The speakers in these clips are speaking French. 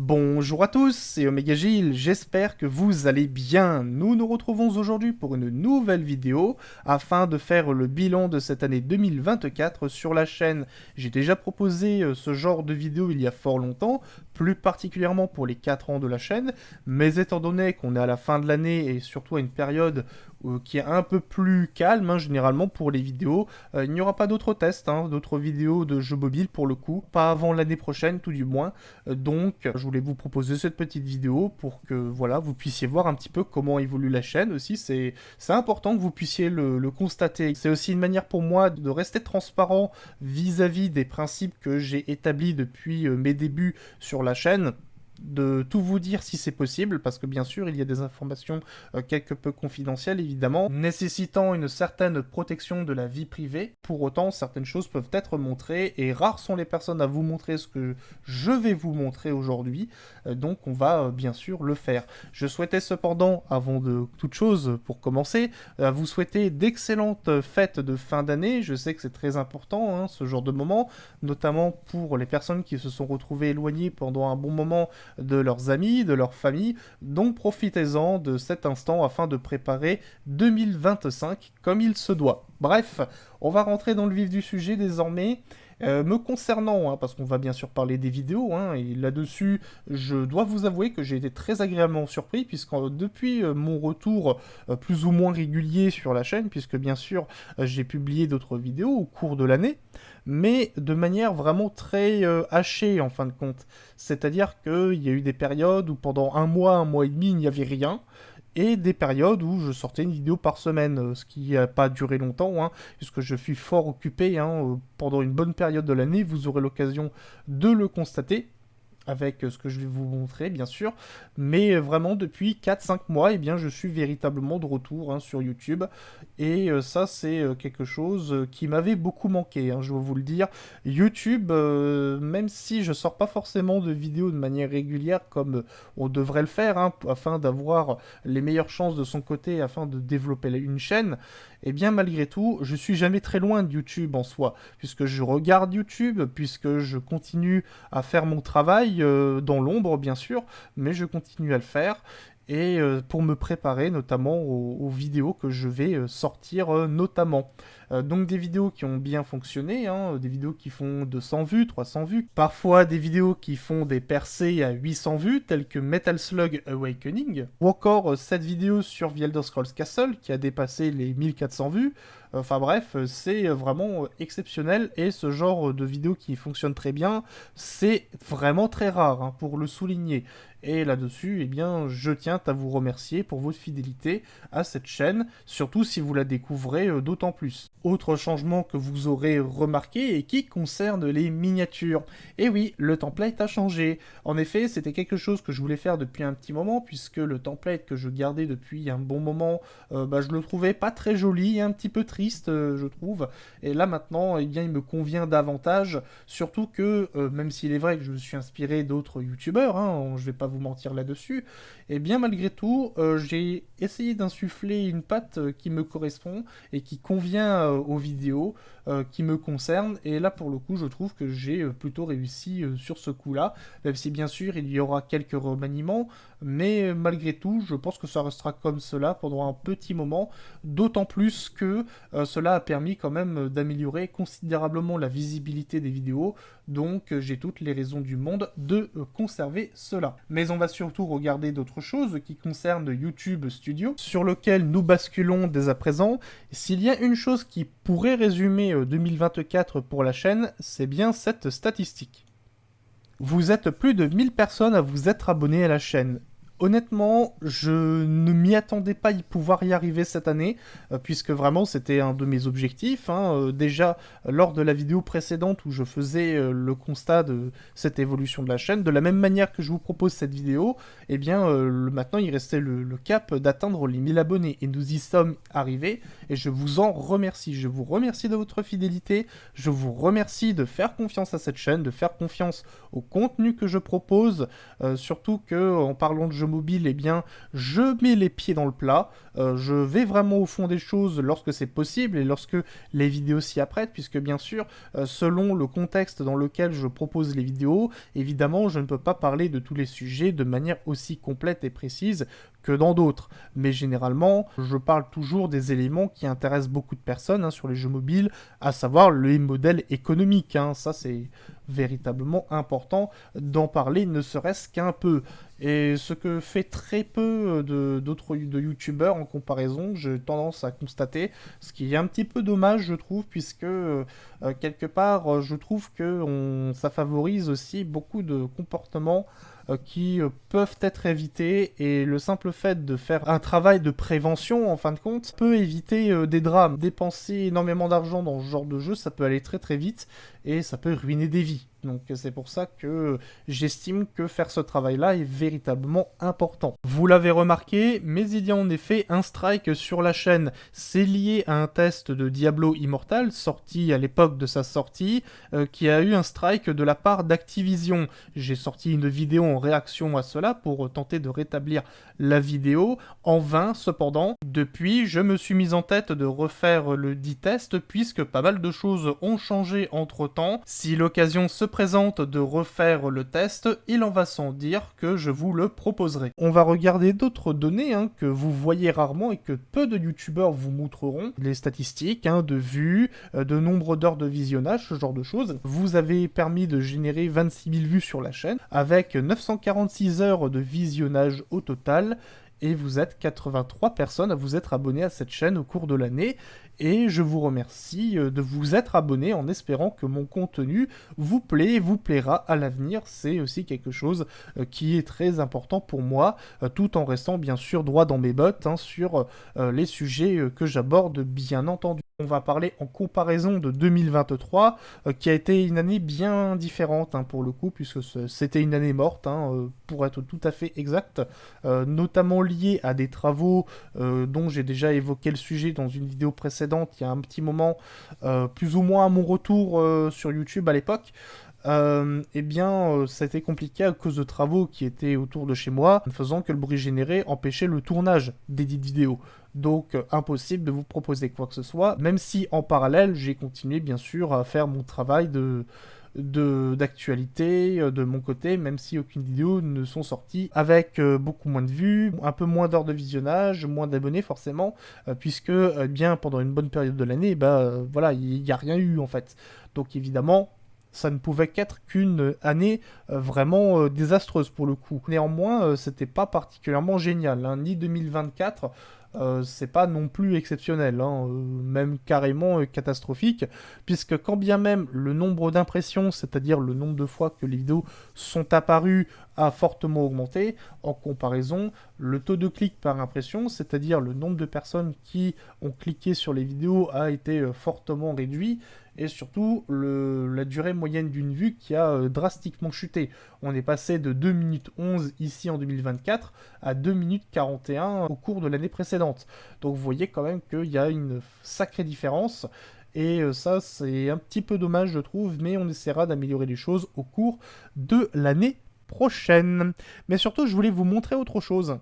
Bonjour à tous, c'est Omega Gilles, j'espère que vous allez bien. Nous nous retrouvons aujourd'hui pour une nouvelle vidéo afin de faire le bilan de cette année 2024 sur la chaîne. J'ai déjà proposé ce genre de vidéo il y a fort longtemps, plus particulièrement pour les 4 ans de la chaîne, mais étant donné qu'on est à la fin de l'année et surtout à une période qui est un peu plus calme, généralement pour les vidéos, il n'y aura pas d'autres tests, d'autres vidéos de jeux mobiles pour le coup, pas avant l'année prochaine tout du moins. Donc, je voulais vous proposer cette petite vidéo pour que voilà, vous puissiez voir un petit peu comment évolue la chaîne aussi. C'est important que vous puissiez le constater. C'est aussi une manière pour moi de rester transparent vis-à-vis des principes que j'ai établis depuis mes débuts sur la chaîne, de tout vous dire si c'est possible, parce que bien sûr il y a des informations quelque peu confidentielles évidemment, nécessitant une certaine protection de la vie privée. Pour autant, certaines choses peuvent être montrées, et rares sont les personnes à vous montrer ce que je vais vous montrer aujourd'hui, donc on va bien sûr le faire. Je souhaitais cependant, avant de toute chose, pour commencer, vous souhaiter d'excellentes fêtes de fin d'année. Je sais que c'est très important, ce genre de moment, notamment pour les personnes qui se sont retrouvées éloignées pendant un bon moment de leurs amis, de leur famille, donc profitez-en de cet instant afin de préparer 2025 comme il se doit. Bref, on va rentrer dans le vif du sujet désormais. Me concernant, parce qu'on va bien sûr parler des vidéos, et là-dessus, je dois vous avouer que j'ai été très agréablement surpris, puisque depuis mon retour plus ou moins régulier sur la chaîne, puisque bien sûr, j'ai publié d'autres vidéos au cours de l'année, mais de manière vraiment très hachée en fin de compte. C'est-à-dire qu'il y a eu des périodes où pendant un mois et demi, il n'y avait rien, et des périodes où je sortais une vidéo par semaine, ce qui n'a pas duré longtemps, puisque je suis fort occupé pendant une bonne période de l'année, vous aurez l'occasion de le constater, avec ce que je vais vous montrer bien sûr, mais vraiment depuis 4-5 mois, bien, je suis véritablement de retour sur YouTube, et ça c'est quelque chose qui m'avait beaucoup manqué, je vais vous le dire. YouTube, même si je sors pas forcément de vidéos de manière régulière comme on devrait le faire, afin d'avoir les meilleures chances de son côté, afin de développer une chaîne, et bien malgré tout, je suis jamais très loin de YouTube en soi, puisque je regarde YouTube, puisque je continue à faire mon travail, dans l'ombre bien sûr, mais je continue à le faire, et pour me préparer notamment aux vidéos que je vais sortir notamment. Donc des vidéos qui ont bien fonctionné, des vidéos qui font 200 vues, 300 vues, parfois des vidéos qui font des percées à 800 vues, telles que Metal Slug Awakening, ou encore cette vidéo sur The Elder Scrolls Castle qui a dépassé les 1400 vues. Enfin bref, c'est vraiment exceptionnel, et ce genre de vidéo qui fonctionne très bien, c'est vraiment très rare, pour le souligner. Et là-dessus, bien, je tiens à vous remercier pour votre fidélité à cette chaîne, surtout si vous la découvrez d'autant plus. Autre changement que vous aurez remarqué et qui concerne les miniatures. Et oui, le template a changé. En effet, c'était quelque chose que je voulais faire depuis un petit moment, puisque le template que je gardais depuis un bon moment, je le trouvais pas très joli, un petit peu triste, je trouve. Et là maintenant, bien, il me convient davantage, surtout que, même s'il est vrai que je me suis inspiré d'autres youtubeurs, je vais pas vous mentir là-dessus, et bien malgré tout, j'ai essayé d'insuffler une patte qui me correspond et qui convient aux vidéos qui me concernent, et là pour le coup je trouve que j'ai plutôt réussi sur ce coup-là, même si bien sûr il y aura quelques remaniements, mais malgré tout je pense que ça restera comme cela pendant un petit moment, d'autant plus que cela a permis quand même d'améliorer considérablement la visibilité des vidéos, donc j'ai toutes les raisons du monde de conserver cela. Mais on va surtout regarder d'autres choses qui concernent YouTube Studio, sur lequel nous basculons dès à présent. S'il y a une chose qui pourrait résumer 2024 pour la chaîne, c'est bien cette statistique. Vous êtes plus de 1000 personnes à vous être abonnés à la chaîne. Honnêtement, je ne m'y attendais pas y pouvoir y arriver cette année, puisque vraiment c'était un de mes objectifs. Déjà, lors de la vidéo précédente où je faisais le constat de cette évolution de la chaîne, de la même manière que je vous propose cette vidéo, eh bien maintenant il restait le cap d'atteindre les 1000 abonnés, et nous y sommes arrivés, et je vous en remercie. Je vous remercie de votre fidélité, je vous remercie de faire confiance à cette chaîne, de faire confiance au contenu que je propose, surtout que en parlant de jeux mobile, eh bien, je mets les pieds dans le plat. Je vais vraiment au fond des choses lorsque c'est possible et lorsque les vidéos s'y apprêtent, puisque bien sûr, selon le contexte dans lequel je propose les vidéos, évidemment, je ne peux pas parler de tous les sujets de manière aussi complète et précise que dans d'autres. Mais généralement, je parle toujours des éléments qui intéressent beaucoup de personnes sur les jeux mobiles, à savoir les modèles économiques. Ça, c'est véritablement important d'en parler, ne serait-ce qu'un peu. Et ce que fait très peu d'autres youtubeurs en comparaison, j'ai tendance à constater, ce qui est un petit peu dommage, je trouve, puisque quelque part, je trouve que ça favorise aussi beaucoup de comportements qui peuvent être évités, et le simple fait de faire un travail de prévention en fin de compte peut éviter des drames. Dépenser énormément d'argent dans ce genre de jeu, ça peut aller très très vite et ça peut ruiner des vies. Donc c'est pour ça que j'estime que faire ce travail-là est véritablement important. Vous l'avez remarqué, mais il y a en effet un strike sur la chaîne. C'est lié à un test de Diablo Immortal, sorti à l'époque de sa sortie, qui a eu un strike de la part d'Activision. J'ai sorti une vidéo en réaction à cela pour tenter de rétablir la vidéo. En vain, cependant, depuis, je me suis mis en tête de refaire le dit test, puisque pas mal de choses ont changé entre-temps. Si l'occasion se présente de refaire le test, il en va sans dire que je vous le proposerai. On va regarder d'autres données que vous voyez rarement et que peu de youtubeurs vous montreront. Les statistiques de vues, de nombre d'heures de visionnage, ce genre de choses. Vous avez permis de générer 26 000 vues sur la chaîne, avec 946 heures de visionnage au total, et vous êtes 83 personnes à vous être abonnés à cette chaîne au cours de l'année, et je vous remercie de vous être abonnés en espérant que mon contenu vous plaît et vous plaira à l'avenir. C'est aussi quelque chose qui est très important pour moi, tout en restant bien sûr droit dans mes bottes sur les sujets que j'aborde, bien entendu. On va parler en comparaison de 2023, qui a été une année bien différente pour le coup, puisque c'était une année morte, pour être tout à fait exact, notamment liée à des travaux dont j'ai déjà évoqué le sujet dans une vidéo précédente, il y a un petit moment, plus ou moins à mon retour sur YouTube à l'époque. Ça a été compliqué à cause de travaux qui étaient autour de chez moi, faisant que le bruit généré empêchait le tournage des dites vidéos. Donc impossible de vous proposer quoi que ce soit, même si en parallèle j'ai continué bien sûr à faire mon travail d'actualité de mon côté, même si aucune vidéo ne sont sorties, avec beaucoup moins de vues, un peu moins d'heures de visionnage, moins d'abonnés forcément, puisque bien pendant une bonne période de l'année, voilà, il n'y a rien eu en fait. Donc évidemment, ça ne pouvait qu'être qu'une année vraiment désastreuse pour le coup. Néanmoins, c'était pas particulièrement génial, ni 2024, c'est pas non plus exceptionnel, même carrément catastrophique, puisque quand bien même le nombre d'impressions, c'est-à-dire le nombre de fois que les vidéos sont apparues, a fortement augmenté, en comparaison, le taux de clic par impression, c'est-à-dire le nombre de personnes qui ont cliqué sur les vidéos, a été fortement réduit, et surtout la durée moyenne d'une vue qui a drastiquement chuté. On est passé de 2 minutes 11 ici en 2024 à 2 minutes 41 au cours de l'année précédente. Donc vous voyez quand même qu'il y a une sacrée différence, et ça c'est un petit peu dommage je trouve, mais on essaiera d'améliorer les choses au cours de l'année prochaine. Mais surtout je voulais vous montrer autre chose.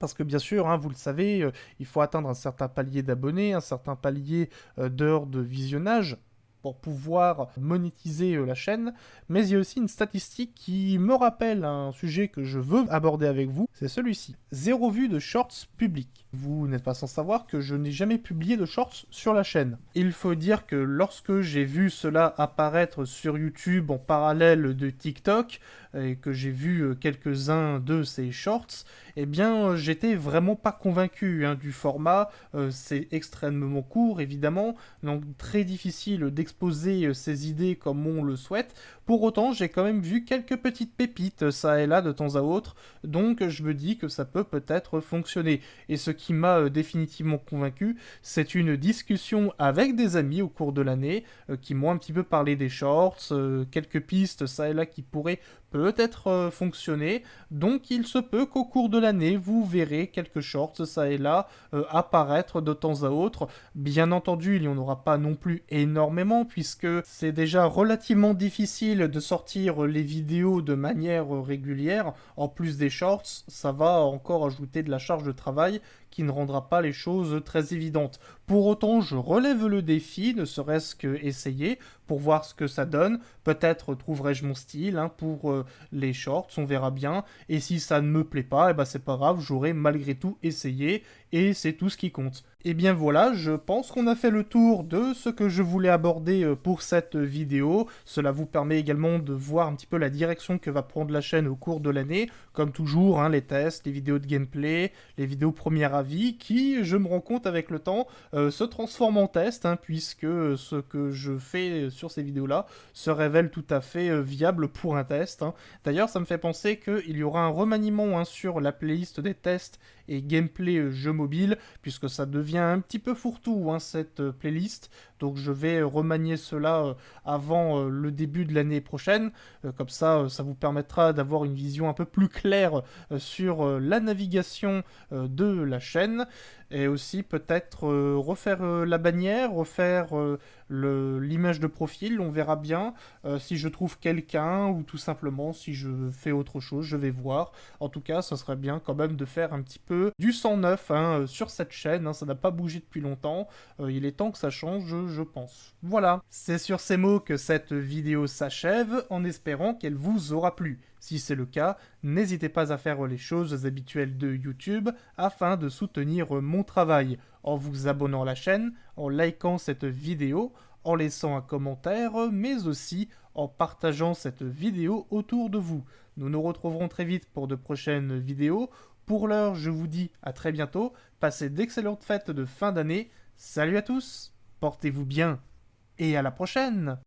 Parce que bien sûr, vous le savez, il faut atteindre un certain palier d'abonnés, un certain palier d'heures de visionnage pour pouvoir monétiser la chaîne, mais il y a aussi une statistique qui me rappelle un sujet que je veux aborder avec vous, c'est celui-ci. 0 vue de shorts publics. Vous n'êtes pas sans savoir que je n'ai jamais publié de shorts sur la chaîne. Il faut dire que lorsque j'ai vu cela apparaître sur YouTube en parallèle de TikTok, et que j'ai vu quelques-uns de ces shorts, eh bien j'étais vraiment pas convaincu du format. C'est extrêmement court évidemment, donc très difficile d'exposer ses idées comme on le souhaite. Pour autant, j'ai quand même vu quelques petites pépites ça et là de temps à autre, donc je me dis que ça peut peut-être fonctionner. Et ce qui m'a définitivement convaincu, c'est une discussion avec des amis au cours de l'année qui m'ont un petit peu parlé des shorts, quelques pistes ça et là qui pourraient peut-être fonctionner. Donc il se peut qu'au cours de l'année, vous verrez quelques shorts, ça et là, apparaître de temps à autre. Bien entendu, il n'y en aura pas non plus énormément, puisque c'est déjà relativement difficile de sortir les vidéos de manière régulière. En plus des shorts, ça va encore ajouter de la charge de travail qui ne rendra pas les choses très évidentes. Pour autant, je relève le défi, ne serait-ce que essayer, pour voir ce que ça donne. Peut-être trouverai-je mon style hein, pour les shorts, on verra bien. Et si ça ne me plaît pas, eh ben c'est pas grave, j'aurai malgré tout essayé, et c'est tout ce qui compte. Et bien voilà, je pense qu'on a fait le tour de ce que je voulais aborder pour cette vidéo. Cela vous permet également de voir un petit peu la direction que va prendre la chaîne au cours de l'année. Comme toujours, hein, les tests, les vidéos de gameplay, les vidéos premier avis, qui, je me rends compte avec le temps, se transforment en test, hein, puisque ce que je fais sur ces vidéos-là se révèle tout à fait viable pour un test. Hein. D'ailleurs, ça me fait penser qu'il y aura un remaniement hein, sur la playlist des tests et gameplay jeux mobile, puisque ça devient un petit peu fourre-tout hein, cette playlist, donc je vais remanier cela avant le début de l'année prochaine, comme ça ça vous permettra d'avoir une vision un peu plus claire sur la navigation de la chaîne, et aussi peut-être refaire la bannière, refaire l'image de profil, on verra bien si je trouve quelqu'un ou tout simplement si je fais autre chose, je vais voir. En tout cas, ça serait bien quand même de faire un petit peu du sang neuf hein, sur cette chaîne, hein, ça n'a pas bougé depuis longtemps, il est temps que ça change, je pense. Voilà, c'est sur ces mots que cette vidéo s'achève, en espérant qu'elle vous aura plu. Si c'est le cas, n'hésitez pas à faire les choses habituelles de YouTube afin de soutenir mon travail, en vous abonnant à la chaîne, en likant cette vidéo, en laissant un commentaire, mais aussi en partageant cette vidéo autour de vous. Nous nous retrouverons très vite pour de prochaines vidéos. Pour l'heure, je vous dis à très bientôt, passez d'excellentes fêtes de fin d'année, salut à tous, portez-vous bien, et à la prochaine!